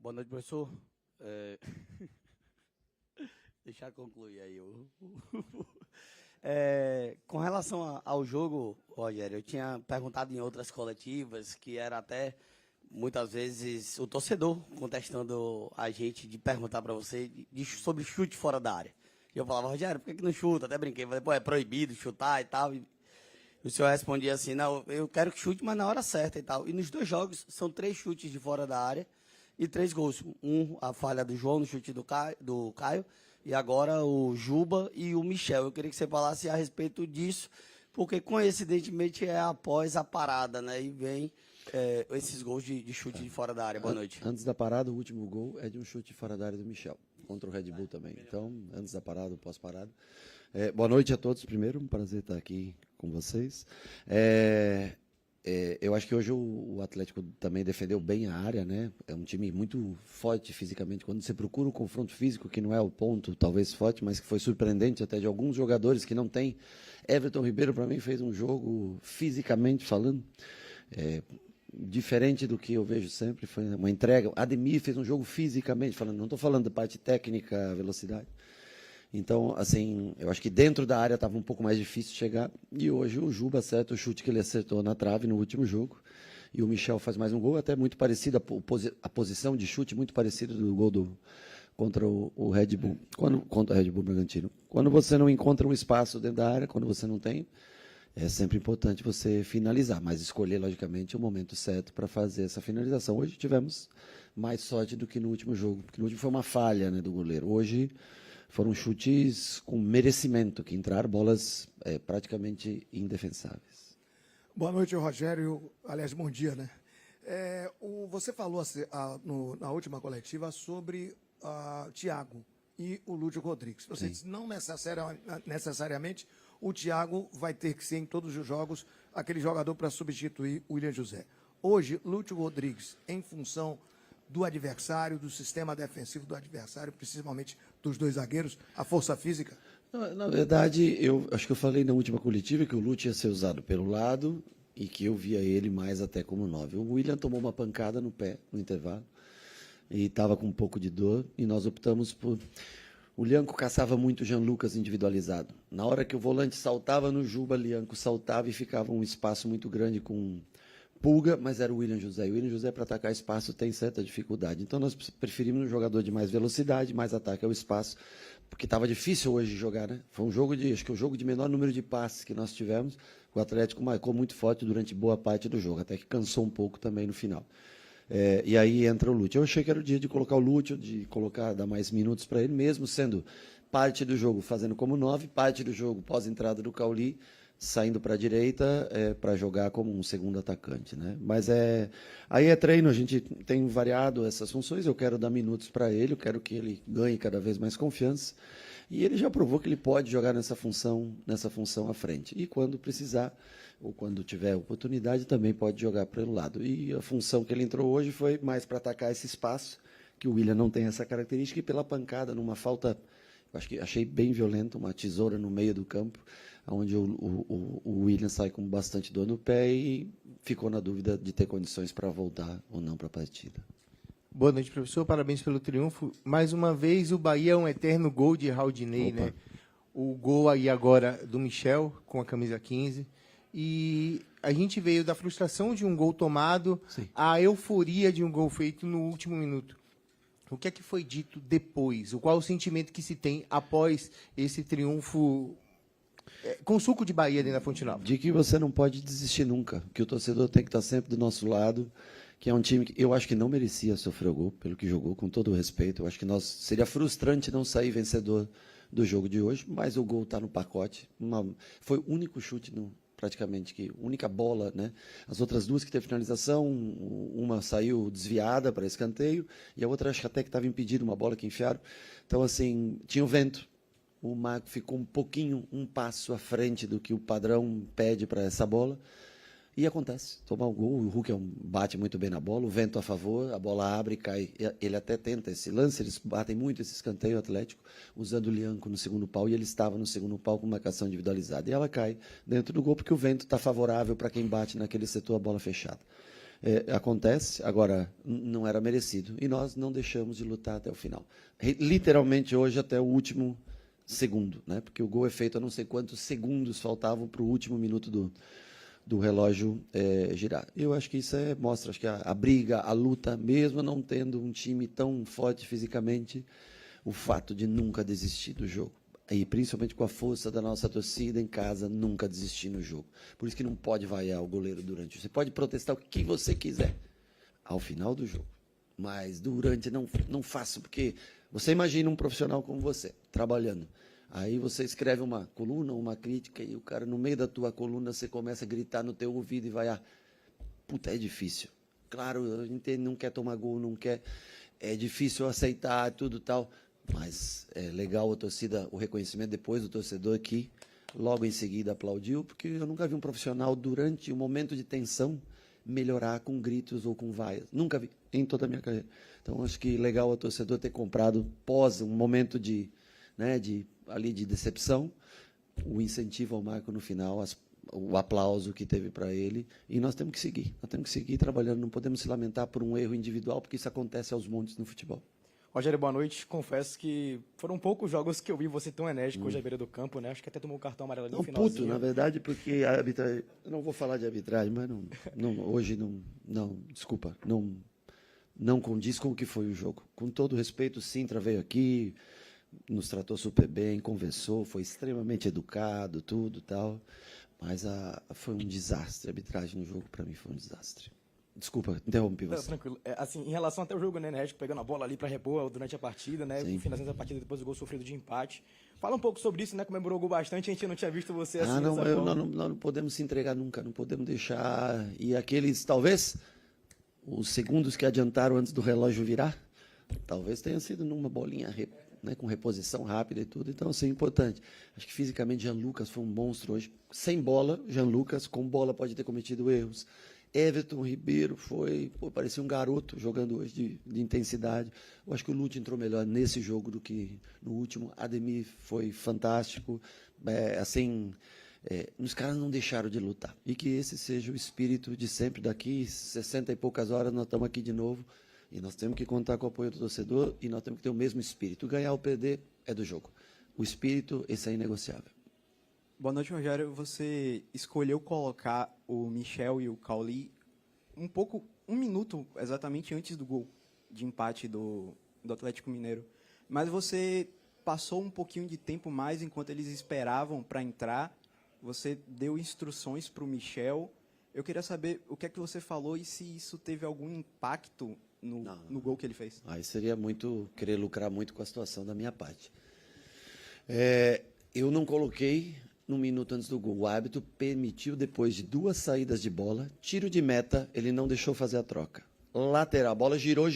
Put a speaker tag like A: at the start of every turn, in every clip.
A: Boa noite, professor. É, Deixa eu concluir aí. Com relação ao jogo, Rogério, eu tinha perguntado em outras coletivas que era até muitas vezes o torcedor contestando a gente de perguntar para você sobre chute fora da área. E eu falava, Rogério, por que não chuta? Até brinquei, falei, pô, é proibido chutar e tal. E o senhor respondia assim, não, eu quero que chute, mas na hora certa e tal. E nos dois jogos são 3 chutes de fora da área e 3 gols. A falha do João no chute do Caio, e agora o Juba e o Michel. Eu queria que você falasse a respeito disso, porque coincidentemente é após a parada, né? E vem esses gols de chute de fora da área. Boa noite.
B: Antes da parada, o último gol é de um chute fora da área do Michel, contra o Red Bull também. Então, antes da parada, pós-parada. Boa noite a todos, primeiro, um prazer estar aqui com vocês. Eu acho que hoje o Atlético também defendeu bem a área, né? É um time muito forte fisicamente. Quando você procura o confronto físico, que não é o ponto talvez forte, mas que foi surpreendente até de alguns jogadores que não tem. Everton Ribeiro, para mim, fez um jogo fisicamente falando. Diferente do que eu vejo sempre, foi uma entrega. Ademir fez um jogo fisicamente falando, não estou falando da parte técnica, velocidade. Então, assim, eu acho que dentro da área estava um pouco mais difícil chegar. E hoje o Juba acerta o chute que ele acertou na trave no último jogo. E o Michel faz mais um gol, até muito parecido, a posição de chute muito parecida do gol contra o Red Bull, contra o Red Bull Bragantino. Quando você não encontra um espaço dentro da área, quando você não tem, é sempre importante você finalizar, mas escolher, logicamente, o momento certo para fazer essa finalização. Hoje tivemos mais sorte do que no último jogo, porque no último foi uma falha, né, do goleiro. Hoje foram chutes com merecimento, que entraram bolas praticamente indefensáveis.
C: Boa noite, Rogério. Aliás, bom dia, né? Você falou na última coletiva sobre o Thiago e o Lúcio Rodrigues. Você disse, não necessariamente o Thiago vai ter que ser em todos os jogos aquele jogador para substituir o William José. Hoje, Lúcio Rodrigues, em função do adversário, do sistema defensivo do adversário, principalmente dos dois zagueiros, a força física?
B: Na verdade, eu acho que eu falei na última coletiva que o Lúcio ia ser usado pelo lado e que eu via ele mais até como 9. O William tomou uma pancada no pé, no intervalo, e estava com um pouco de dor, e nós optamos por... O Lianco caçava muito o Jean Lucas individualizado. Na hora que o volante saltava no Juba, Lianco saltava e ficava um espaço muito grande com Pulga, mas era o William José. E o William José, para atacar espaço, tem certa dificuldade. Então, nós preferimos um jogador de mais velocidade, mais ataque ao espaço, porque estava difícil hoje jogar, né? Foi um jogo acho que o jogo de menor número de passes que nós tivemos. O Atlético marcou muito forte durante boa parte do jogo, até que cansou um pouco também no final. E aí entra o Lúcio. Eu achei que era o dia de colocar o Lúcio, dar mais minutos para ele, mesmo sendo parte do jogo fazendo como 9, parte do jogo pós-entrada do Cauli, saindo para a direita para jogar como um segundo atacante, né? Mas aí é treino, a gente tem variado essas funções, eu quero dar minutos para ele, eu quero que ele ganhe cada vez mais confiança, e ele já provou que ele pode jogar nessa função à frente. E quando precisar, ou quando tiver oportunidade, também pode jogar pelo lado. E a função que ele entrou hoje foi mais para atacar esse espaço, que o William não tem essa característica, e pela pancada, numa falta, achei bem violento, uma tesoura no meio do campo, onde o William sai com bastante dor no pé e ficou na dúvida de ter condições para voltar ou não para a partida.
D: Boa noite, professor. Parabéns pelo triunfo. Mais uma vez, o Bahia é um eterno gol de Raudinei, né? O gol aí agora do Michel, com a camisa 15. E a gente veio da frustração de um gol tomado à euforia de um gol feito no último minuto. O que é que foi dito depois? Qual o sentimento que se tem após esse triunfo com suco de Bahia dentro da Fonte Nova?
B: De que você não pode desistir nunca, que o torcedor tem que estar sempre do nosso lado, que é um time que eu acho que não merecia sofrer o gol, pelo que jogou, com todo o respeito. Eu acho que seria frustrante não sair vencedor do jogo de hoje, mas o gol está no pacote. Foi o único chute praticamente, única bola, né? As outras duas que teve finalização, uma saiu desviada para escanteio, e a outra acho que até que estava impedida, uma bola que enfiaram. Então, assim, tinha o vento. O Marco ficou um passo à frente do que o padrão pede para essa bola. E acontece, toma o gol, o Hulk bate muito bem na bola, o vento a favor, a bola abre e cai. Ele até tenta esse lance, eles batem muito esse escanteio Atlético, usando o Lianco no segundo pau, e ele estava no segundo pau com marcação individualizada. E ela cai dentro do gol, porque o vento está favorável para quem bate naquele setor, a bola fechada. Acontece, agora não era merecido. E nós não deixamos de lutar até o final. Literalmente hoje até o último segundo, né? Porque o gol é feito a não sei quantos segundos faltavam para o último minuto do relógio girar. Eu acho que isso mostra acho que a briga, a luta, mesmo não tendo um time tão forte fisicamente, o fato de nunca desistir do jogo. E principalmente com a força da nossa torcida em casa, nunca desistir no jogo. Por isso que não pode vaiar o goleiro durante. Você pode protestar o que você quiser ao final do jogo. Mas durante não faça, porque você imagina um profissional como você, trabalhando. Aí você escreve uma coluna, uma crítica, e o cara, no meio da tua coluna, você começa a gritar no teu ouvido e vai, puta, é difícil. Claro, eu entendo, não quer tomar gol, não quer, é difícil aceitar, tudo tal. Mas é legal a torcida, o reconhecimento depois do torcedor que logo em seguida aplaudiu, porque eu nunca vi um profissional, durante um momento de tensão, melhorar com gritos ou com vaias. Nunca vi, em toda a minha carreira. Então, acho que legal o torcedor ter comprado, pós um momento de decepção, o incentivo ao Marco no final, o aplauso que teve para ele, e nós temos que seguir trabalhando, não podemos se lamentar por um erro individual, porque isso acontece aos montes no futebol.
E: Rogério, boa noite. Confesso que foram poucos jogos que eu vi você tão enérgico hoje à beira do campo, né? Acho que até tomou um cartão amarelo ali no finalzinho.
B: Puto, na verdade, porque a arbitragem... Eu não vou falar de arbitragem, mas hoje desculpa, não condiz com o que foi o jogo. Com todo respeito, o Sintra veio aqui, nos tratou super bem, conversou, foi extremamente educado, tudo tal, mas foi um desastre. A arbitragem no jogo, para mim, foi um desastre. Desculpa, interrompi você.
E: Tranquilo. Assim, em relação até o jogo, né, Enérgico pegando a bola ali para repor durante a partida, né, finalizando a partida depois do gol sofrido de empate. Fala um pouco sobre isso, né, comemorou o gol bastante, a gente não tinha visto você assim.
B: Nós não podemos se entregar nunca, não podemos deixar, e aqueles, talvez, os segundos que adiantaram antes do relógio virar, talvez tenha sido numa bolinha com reposição rápida e tudo, então assim, é importante. Acho que fisicamente Jean Lucas foi um monstro hoje. Sem bola, Jean Lucas, com bola pode ter cometido erros. Everton Ribeiro parecia um garoto jogando hoje de intensidade. Eu acho que o Lute entrou melhor nesse jogo do que no último. Ademir foi fantástico. Os caras não deixaram de lutar. E que esse seja o espírito de sempre. Daqui 60 e poucas horas nós estamos aqui de novo. E nós temos que contar com o apoio do torcedor e nós temos que ter o mesmo espírito. Ganhar ou perder é do jogo. O espírito, esse é inegociável.
F: Boa noite, Rogério. Você escolheu colocar o Michel e o Cauli um minuto exatamente antes do gol de empate do Atlético Mineiro. Mas você passou um pouquinho de tempo mais enquanto eles esperavam para entrar. Você deu instruções para o Michel. Eu queria saber o que é que você falou e se isso teve algum impacto no gol que ele fez.
B: Aí seria querer lucrar muito com a situação da minha parte. Eu não coloquei no minuto antes do gol. O árbitro permitiu, depois de 2 saídas de bola, tiro de meta, ele não deixou fazer a troca. Lateral, a bola girou.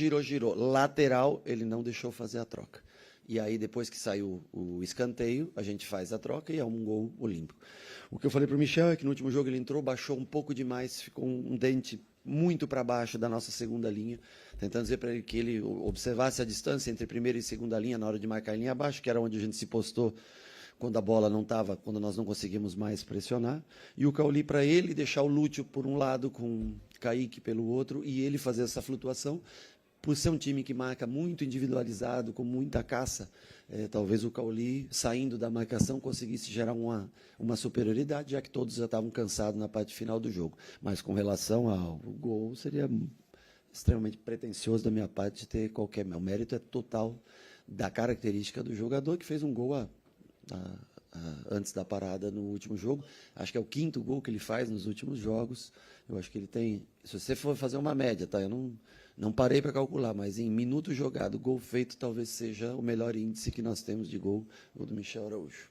B: Lateral, ele não deixou fazer a troca. E aí, depois que saiu o escanteio, a gente faz a troca e é um gol olímpico. O que eu falei para o Michel é que no último jogo ele entrou, baixou um pouco demais, ficou um dente muito para baixo da nossa segunda linha, tentando dizer para ele que ele observasse a distância entre primeira e segunda linha na hora de marcar a linha abaixo, que era onde a gente se postou quando a bola não estava, quando nós não conseguimos mais pressionar, e o Cauli para ele deixar o Lúcio por um lado com o Kaique pelo outro, e ele fazer essa flutuação, por ser um time que marca muito individualizado, com muita caça, talvez o Cauli, saindo da marcação, conseguisse gerar uma superioridade, já que todos já estavam cansados na parte final do jogo. Mas com relação ao gol, seria extremamente pretensioso da minha parte de ter qualquer... O mérito é total da característica do jogador, que fez um gol antes da parada no último jogo. Acho que é o 5º gol que ele faz nos últimos jogos. Eu acho que ele tem... Se você for fazer uma média, tá? Eu não parei para calcular, mas em minuto jogado, gol feito talvez seja o melhor índice que nós temos de gol, o do Michel Araújo.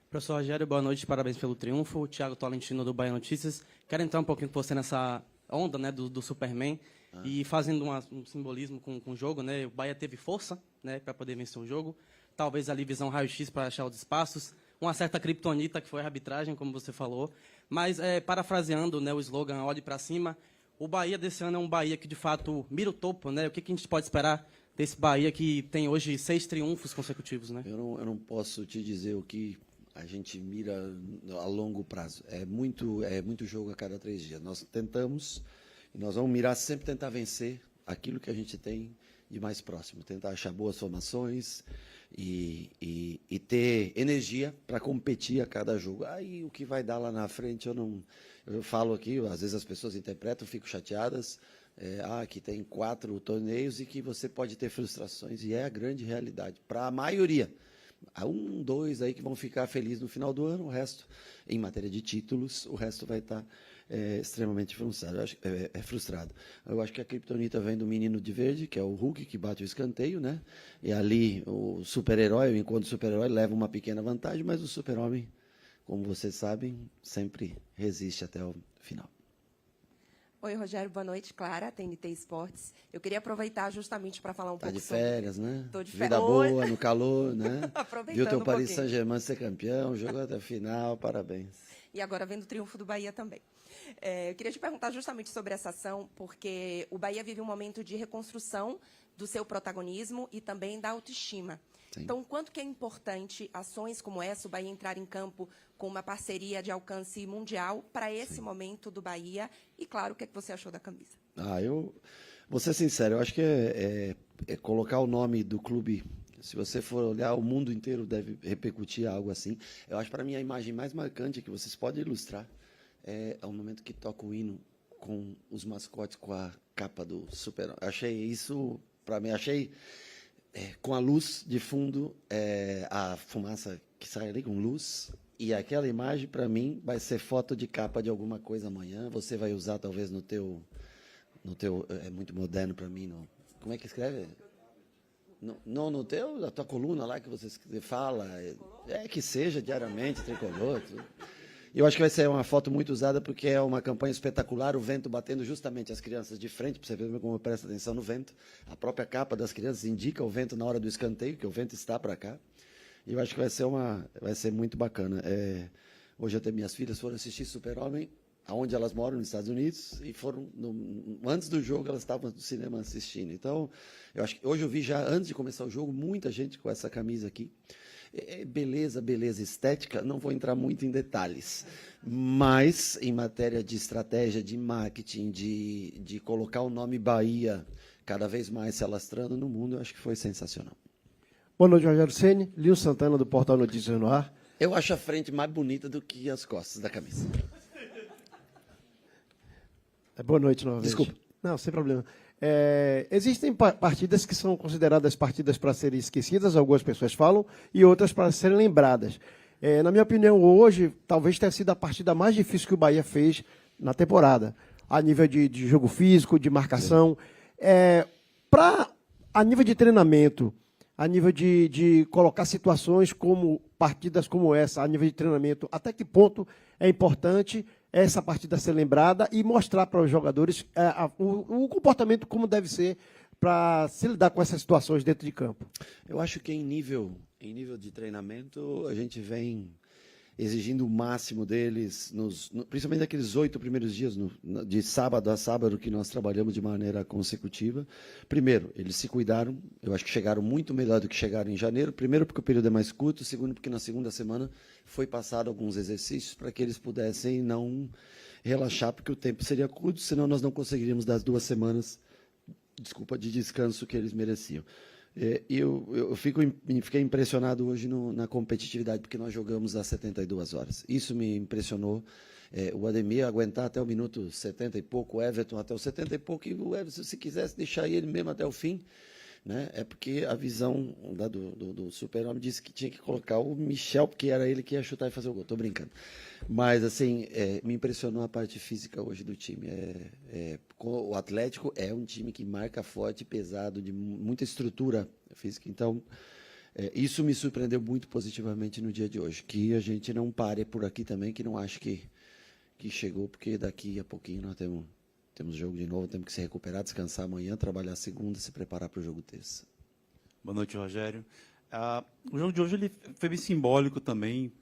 G: Professor Rogério, boa noite, parabéns pelo triunfo. Thiago Tolentino, do Bahia Notícias. Quero entrar um pouquinho com você nessa onda, né, do Superman, e fazendo um simbolismo com o jogo, né? O Bahia teve força, né, para poder vencer o jogo. Talvez ali visão raio-x para achar os espaços. Uma certa criptonita, que foi a arbitragem, como você falou. Mas, parafraseando, né, o slogan Olhe para Cima, o Bahia desse ano é um Bahia que, de fato, mira o topo, né? O que a gente pode esperar desse Bahia que tem hoje 6 triunfos consecutivos, né?
B: Eu não posso te dizer o que a gente mira a longo prazo. É muito jogo a cada 3 dias. Nós tentamos, E nós vamos mirar sempre tentar vencer aquilo que a gente tem de mais próximo, tentar achar boas formações e ter energia para competir a cada jogo. Aí o que vai dar lá na frente, eu falo aqui, às vezes as pessoas interpretam, ficam chateadas, que tem 4 torneios e que você pode ter frustrações, e é a grande realidade, para a maioria. Há 1, 2 aí que vão ficar felizes no final do ano, o resto, em matéria de títulos, o resto vai estar extremamente frustrado. Frustrado. Eu acho que a criptonita vem do menino de verde, que é o Hulk, que bate o escanteio, né? E ali o super-herói, o encontro super-herói, leva uma pequena vantagem, mas o super-homem, como vocês sabem, sempre resiste até o final.
H: Oi, Rogério, boa noite. Clara, TNT Esportes. Eu queria aproveitar justamente para falar um pouco
B: de férias,
H: sobre...
B: né?
H: Tô de
B: Vida
H: férias.
B: boa, no calor, né?
H: Aproveitando
B: Viu teu
H: um
B: Paris
H: pouquinho.
B: Saint-Germain ser campeão, jogou até a final, parabéns.
H: E agora vendo o triunfo do Bahia também. Eu queria te perguntar justamente sobre essa ação, porque o Bahia vive um momento de reconstrução do seu protagonismo e também da autoestima.
B: Sim.
H: Então, quanto que é importante ações como essa, o Bahia entrar em campo com uma parceria de alcance mundial para esse momento do Bahia? E, claro, o que é que você achou da camisa?
B: Eu vou ser sincero, eu acho que é colocar o nome do clube. Se você for olhar, o mundo inteiro deve repercutir algo assim. Eu acho, para mim, a imagem mais marcante que vocês podem ilustrar é o momento que toca o hino com os mascotes com a capa do Super. Achei isso, para mim, com a luz de fundo, a fumaça que sai ali com luz, e aquela imagem, para mim, vai ser foto de capa de alguma coisa amanhã. Você vai usar, talvez, no teu é muito moderno para mim, como é que escreve? No teu, a tua coluna lá que você fala, que seja diariamente, tricolor, tudo. Eu acho que vai ser uma foto muito usada porque é uma campanha espetacular, o vento batendo justamente as crianças de frente, para você ver como presta atenção no vento. A própria capa das crianças indica o vento na hora do escanteio, que o vento está para cá. E eu acho que vai ser muito bacana. Hoje até minhas filhas foram assistir Super-Homem, aonde elas moram, nos Estados Unidos, e foram, antes do jogo, elas estavam no cinema assistindo. Então, eu acho que hoje eu vi já, antes de começar o jogo, muita gente com essa camisa aqui. Beleza estética, não vou entrar muito em detalhes, mas em matéria de estratégia, de marketing, de colocar o nome Bahia cada vez mais se alastrando no mundo, eu acho que foi sensacional.
I: Boa noite, Rogério Ceni, Linho Santana, do Portal Notícias no Ar.
B: Eu acho a frente mais bonita do que as costas da camisa.
I: Boa noite novamente.
B: Desculpa.
I: Não, sem problema. Existem partidas que são consideradas partidas para serem esquecidas, algumas pessoas falam, e outras para serem lembradas. Na minha opinião, hoje, talvez tenha sido a partida mais difícil que o Bahia fez na temporada, a nível de jogo físico, de marcação. A nível de treinamento, a nível de colocar situações como partidas como essa, a nível de treinamento, até que ponto é importante essa partida ser lembrada e mostrar para os jogadores o comportamento como deve ser para se lidar com essas situações dentro de campo?
B: Eu acho que em nível de treinamento, a gente vem exigindo o máximo deles, principalmente naqueles 8 primeiros dias, de sábado a sábado, que nós trabalhamos de maneira consecutiva. Primeiro, eles se cuidaram, eu acho que chegaram muito melhor do que chegaram em janeiro. Primeiro, porque o período é mais curto. Segundo, porque na segunda semana foi passado alguns exercícios para que eles pudessem não relaxar, porque o tempo seria curto, senão nós não conseguiríamos dar as 2 semanas, de descanso que eles mereciam. Eu fiquei impressionado hoje na competitividade, porque nós jogamos às 72 horas. Isso me impressionou. O Ademir aguentar até o minuto 70 e pouco, o Everton até o 70 e pouco, e o Everton, se quisesse deixar ele mesmo até o fim, né, é porque a visão do Super-Homem disse que tinha que colocar o Michel, porque era ele que ia chutar e fazer o gol. Estou brincando. Mas, assim, me impressionou a parte física hoje do time. O Atlético é um time que marca forte, pesado, de muita estrutura física. Então, isso me surpreendeu muito positivamente no dia de hoje. Que a gente não pare por aqui também, que não acho que chegou, porque daqui a pouquinho nós temos jogo de novo, temos que se recuperar, descansar amanhã, trabalhar segunda, se preparar para o jogo terça.
J: Boa noite, Rogério. O jogo de hoje ele foi bem simbólico também.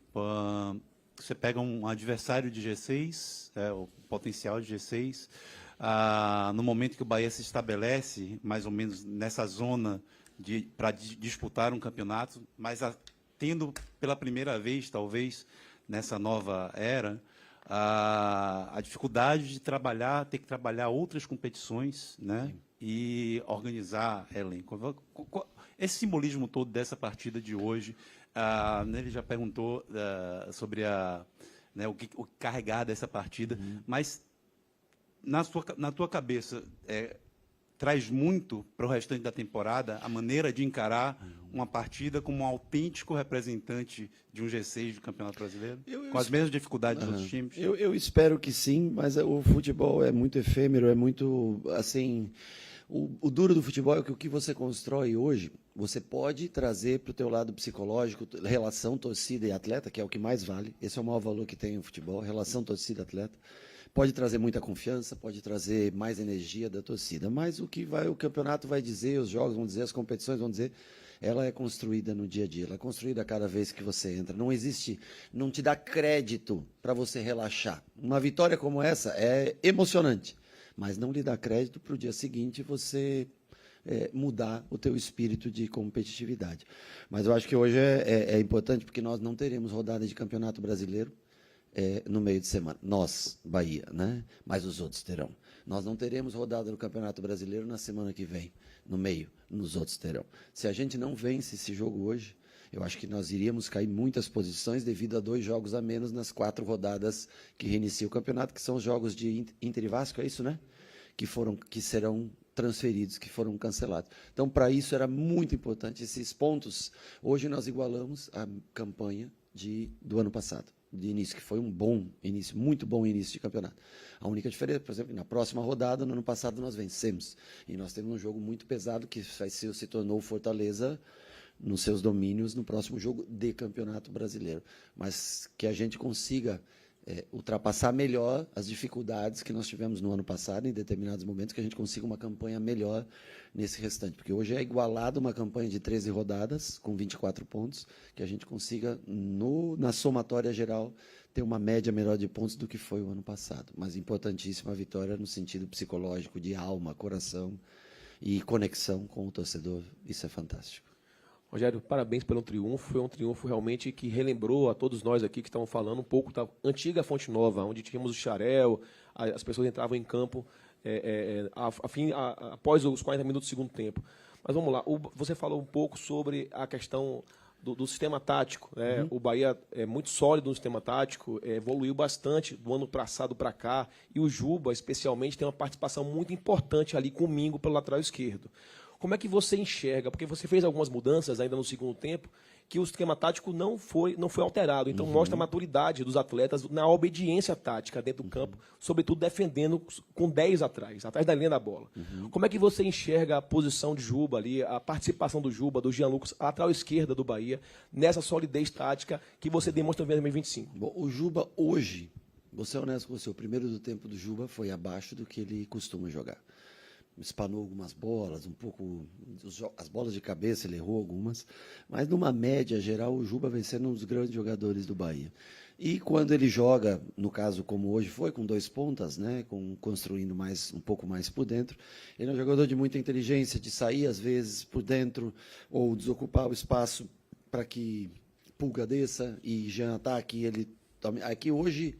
J: Você pega um adversário de G6, o potencial de G6, no momento que o Bahia se estabelece, mais ou menos nessa zona para disputar um campeonato, mas tendo pela primeira vez, talvez, nessa nova era, a dificuldade de trabalhar, ter que trabalhar outras competições, né? E organizar elenco. Esse simbolismo todo dessa partida de hoje, ele já perguntou sobre o carregar dessa partida, mas na tua cabeça traz muito para o restante da temporada a maneira de encarar uma partida como um autêntico representante de um G6 do Campeonato Brasileiro, com as mesmas dificuldades dos outros times?
B: Eu espero que sim, mas o futebol é muito efêmero, é muito, assim... O duro do futebol é que o que você constrói hoje, você pode trazer para o teu lado psicológico, relação torcida e atleta, que é o que mais vale. Esse é o maior valor que tem o futebol, relação torcida-atleta. Pode trazer muita confiança, pode trazer mais energia da torcida. Mas o campeonato vai dizer, os jogos vão dizer, as competições vão dizer, ela é construída no dia a dia, ela é construída a cada vez que você entra. Não te dá crédito para você relaxar. Uma vitória como essa é emocionante, mas não lhe dá crédito para o dia seguinte você mudar o teu espírito de competitividade. Mas eu acho que hoje é importante porque nós não teremos rodada de Campeonato Brasileiro no meio de semana. Nós, Bahia, né? Mas os outros terão. Nós não teremos rodada do Campeonato Brasileiro na semana que vem, no meio, nos outros terão. Se a gente não vence esse jogo hoje, eu acho que nós iríamos cair muitas posições devido a 2 jogos a menos nas 4 rodadas que reinicia o campeonato, que são os jogos de Inter e Vasco, é isso, né? Que serão transferidos, que foram cancelados. Então, para isso era muito importante esses pontos. Hoje nós igualamos a campanha do ano passado, de início, que foi um bom início, muito bom início de campeonato. A única diferença, por exemplo, na próxima rodada, no ano passado nós vencemos. E nós temos um jogo muito pesado que se tornou o Fortaleza nos seus domínios no próximo jogo de Campeonato Brasileiro. Mas que a gente consiga ultrapassar melhor as dificuldades que nós tivemos no ano passado, em determinados momentos, que a gente consiga uma campanha melhor nesse restante. Porque hoje é igualado uma campanha de 13 rodadas, com 24 pontos, que a gente consiga, na somatória geral, ter uma média melhor de pontos do que foi o ano passado. Mas importantíssima a vitória no sentido psicológico, de alma, coração e conexão com o torcedor. Isso é fantástico.
K: Rogério, parabéns pelo triunfo. Foi um triunfo realmente que relembrou a todos nós aqui que estamos falando um pouco da antiga Fonte Nova, onde tínhamos o xarel, as pessoas entravam em campo após os 40 minutos do segundo tempo. Mas vamos lá, você falou um pouco sobre a questão do sistema tático, né? O Bahia é muito sólido no sistema tático, evoluiu bastante do ano passado para cá, e o Juba, especialmente, tem uma participação muito importante ali com o Mingo pelo lateral esquerdo. Como é que você enxerga? Porque você fez algumas mudanças ainda no segundo tempo, que o esquema tático não foi alterado. Então, mostra a maturidade dos atletas na obediência tática dentro do campo, sobretudo defendendo com 10 atrás da linha da bola. Como é que você enxerga a posição de Juba ali, a participação do Juba, do Jean Lucas, a lateral esquerda do Bahia, nessa solidez tática que você demonstra em 2025?
B: Bom, o Juba hoje, vou ser honesto com você, o primeiro do tempo do Juba foi abaixo do que ele costuma jogar. Espanou algumas bolas, um pouco, as bolas de cabeça ele errou algumas, mas numa média geral o Juba vem sendo um dos grandes jogadores do Bahia. E quando ele joga, no caso como hoje foi, com 2 pontas, né, construindo um pouco mais por dentro, ele é um jogador de muita inteligência, de sair às vezes por dentro ou desocupar o espaço para que Pulga desça e Jean ataque. Ele tome. Aqui hoje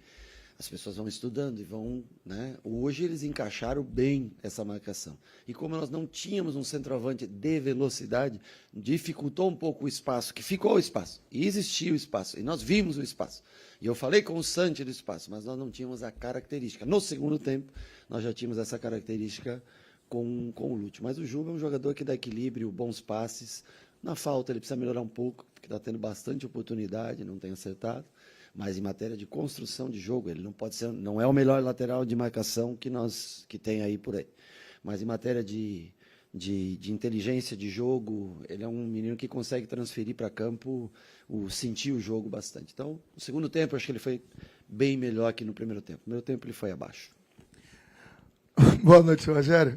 B: as pessoas vão estudando e vão, né? Hoje eles encaixaram bem essa marcação. E como nós não tínhamos um centroavante de velocidade, dificultou um pouco o espaço, que ficou o espaço. E existia o espaço. E nós vimos o espaço. E eu falei com o Santi do espaço, mas nós não tínhamos a característica. No segundo tempo, nós já tínhamos essa característica com o Lúcio. Mas o Juba é um jogador que dá equilíbrio, bons passes. Na falta ele precisa melhorar um pouco, porque está tendo bastante oportunidade, não tem acertado. Mas em matéria de construção de jogo, ele não é o melhor lateral de marcação que tem aí por aí. Mas em matéria de inteligência de jogo, ele é um menino que consegue transferir para campo, sentir o jogo bastante. Então, no segundo tempo, eu acho que ele foi bem melhor que no primeiro tempo. No primeiro tempo, ele foi abaixo.
C: Boa noite, Rogério.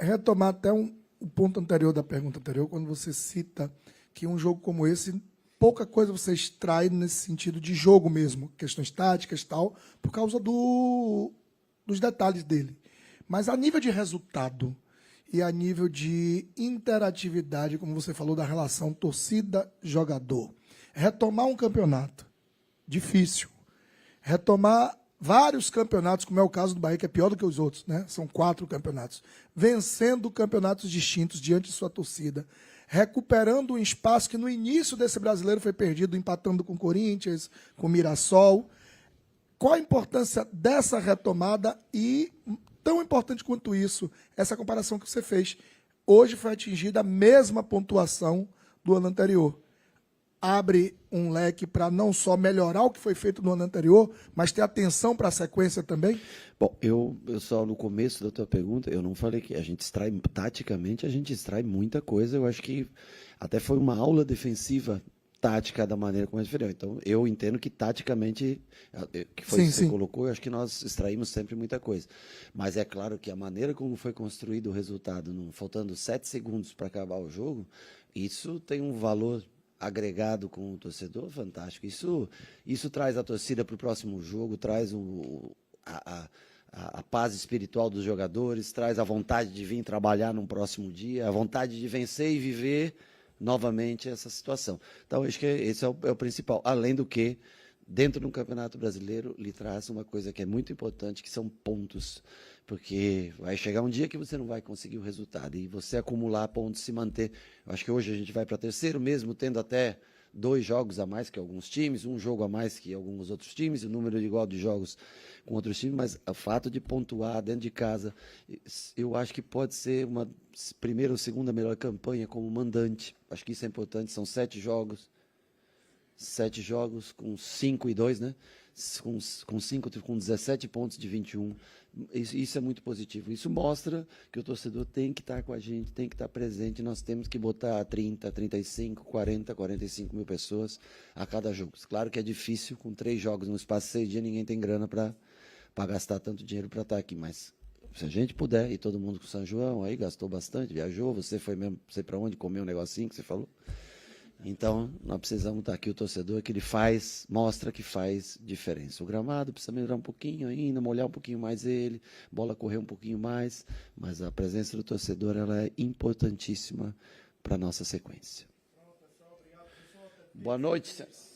C: Retomar até o ponto anterior da pergunta anterior, quando você cita que um jogo como esse, pouca coisa você extrai nesse sentido de jogo mesmo, questões táticas e tal, por causa dos detalhes dele. Mas a nível de resultado e a nível de interatividade, como você falou, da relação torcida-jogador, retomar um campeonato difícil, retomar vários campeonatos, como é o caso do Bahia, que é pior do que os outros, né? São 4 campeonatos. Vencendo campeonatos distintos diante de sua torcida. Recuperando um espaço que no início desse brasileiro foi perdido, empatando com o Corinthians, com o Mirassol. Qual a importância dessa retomada e, tão importante quanto isso, essa comparação que você fez? Hoje foi atingida a mesma pontuação do ano anterior. Abre um leque para não só melhorar o que foi feito no ano anterior, mas ter atenção para a sequência também?
B: Bom, eu só no começo da tua pergunta, eu não falei que a gente extrai, taticamente, a gente extrai muita coisa. Eu acho que até foi uma aula defensiva tática da maneira como é diferente. Então, eu entendo que taticamente, que foi isso que você colocou, eu acho que nós extraímos sempre muita coisa. Mas é claro que a maneira como foi construído o resultado, faltando 7 segundos para acabar o jogo, isso tem um valor agregado com o torcedor fantástico. Isso traz a torcida para o próximo jogo, traz a paz espiritual dos jogadores, traz a vontade de vir trabalhar num próximo dia, a vontade de vencer e viver novamente essa situação. Então, acho que esse é o principal. Além do que, dentro do Campeonato Brasileiro, lhe traz uma coisa que é muito importante, que são pontos. Porque vai chegar um dia que você não vai conseguir o resultado. E você acumular pontos, se manter. Eu acho que hoje a gente vai para terceiro, mesmo tendo até 2 jogos a mais que alguns times, 1 jogo a mais que alguns outros times, o número igual de jogos com outros times, mas o fato de pontuar dentro de casa, eu acho que pode ser uma primeira ou segunda melhor campanha como mandante. Acho que isso é importante, são 7 jogos com 5-2, né? Com 17 pontos de 21. Isso é muito positivo. Isso mostra que o torcedor tem que estar com a gente, tem que estar presente. Nós temos que botar 30, 35, 40, 45 mil pessoas a cada jogo. Claro que é difícil, com 3 jogos no espaço de 6 dias, ninguém tem grana para gastar tanto dinheiro para estar aqui. Mas se a gente puder, e todo mundo com São João aí gastou bastante, viajou, você foi mesmo, não sei para onde, comeu um negocinho que você falou. Então, nós precisamos estar aqui, o torcedor, que ele mostra que faz diferença. O gramado precisa melhorar um pouquinho ainda, molhar um pouquinho mais ele, bola correr um pouquinho mais, mas a presença do torcedor ela é importantíssima para a nossa sequência. Boa noite, senhores.